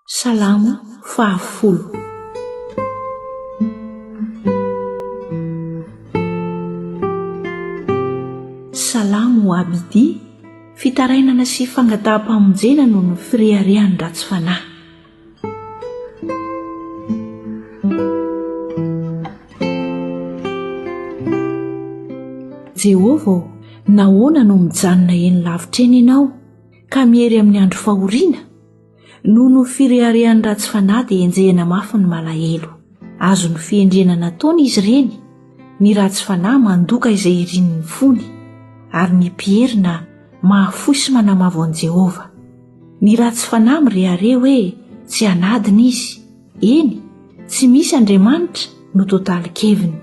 Salamo fahafolo. Salamo abidi, fitarainana sy fangataham-pamonjena noho ny fireharehan'ny ratsy fanahy. Jehova, nahoana no mijanona eny lavitra eny ianao ka miery amin'ny andro fahoriana? Noho ny fireharehan'ny ratsy fanahy dia enjehana mafy ny malahelo. Azo ny fiendrena nataony izy ireny. Ny ratsy fanahy mandoka izay irin'ny fony, ary ny mpierina mahafoy sy manamavo an'i Jehova. Ny ratsy fanahy mirehare hoe tsy anadiny izy. Eny, tsy misy Andriamanitra no totalikeviny.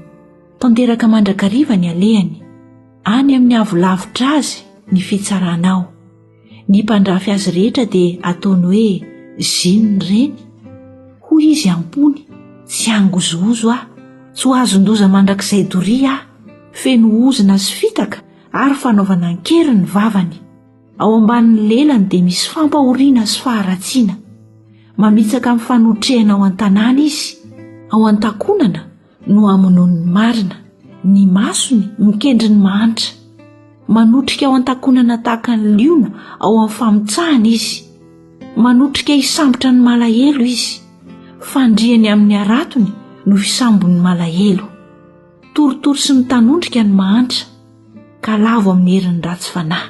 Tanteraka mandrakariva ny alehany, any amin'ny avolavitra azy ny fitsaranao. Ny mpandrafy azy rehetra dia ataony hoe zinony ireny. Hoy izy ampony, tsy angozozo aho, tsy ho azondoza mandrakizay doria aho, feno ozina sy fitaka ary fanaovana ankery ny vavany. Ao ambanin'ny lelany dia misy fampahoriana sy faharatsiana. Mamitsaka amin'ny fanotrehana ao an-tanàna izy, ao an-takonana no amonoan'ny marina, ny masony mikendry ny mahantra. Manotrika ao an-takonana tahaka ny liona ao amin'ny famotsahana izy. Manotrika hisambotra ny malahelo izy. Fandriany amin'ny aratony no fisambon'ny malahelo. Toritory sy mitanondrika ny mahantra, ka lavo amin'ny herin'ny ratsy fanahy.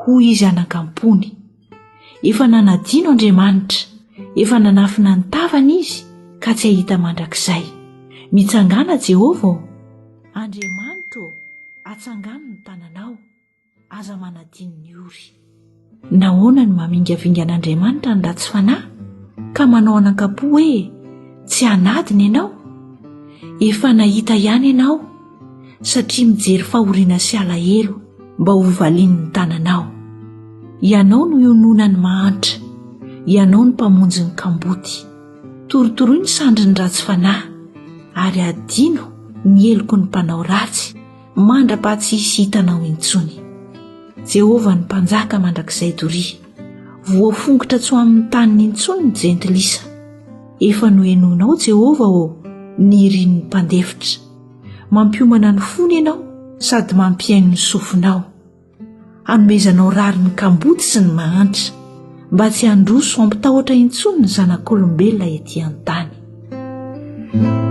Hoy izy anankam-pony, efa nanadino Andriamanitra, efa nanafina ny tavany izy ka tsy ahita mandrakizay. Mitsangana Jehova, Andriamanitra, atsangano ny tananao, aza manadino ny ory. Nahoana no mamingavingan'Andriamanitra ny ratsy fanahy ka manao anankapo hoe tsy anadiny ianao? Efa nahita ihany ianao, satria mijery fahoriana sy alahelo mba ho valian'ny tananao. Ianao no iononany mahantra, ianao no mpamonjy ny kamboty. Torotoroy ny sandry ny ratsy fanahy, ary adino ny eloko ny mpanao ratsy, mandra-pahatsy hisy hitanao intsony. Jehova ny mpanjaka mandrakizay doria, voafongotra tsy ho amin'ny taniny intsony ny jentilisa. Efa nohenonao Jehova ny irin'ny mpandefitra. Mampiomana ny fony ianao sady mampiaino ny sofinao. Hanomezanao rary ny kamboty sy ny mahantra, mba tsy handroso ampitahotra intsony ny zanak'olombelona etỳ an-tany.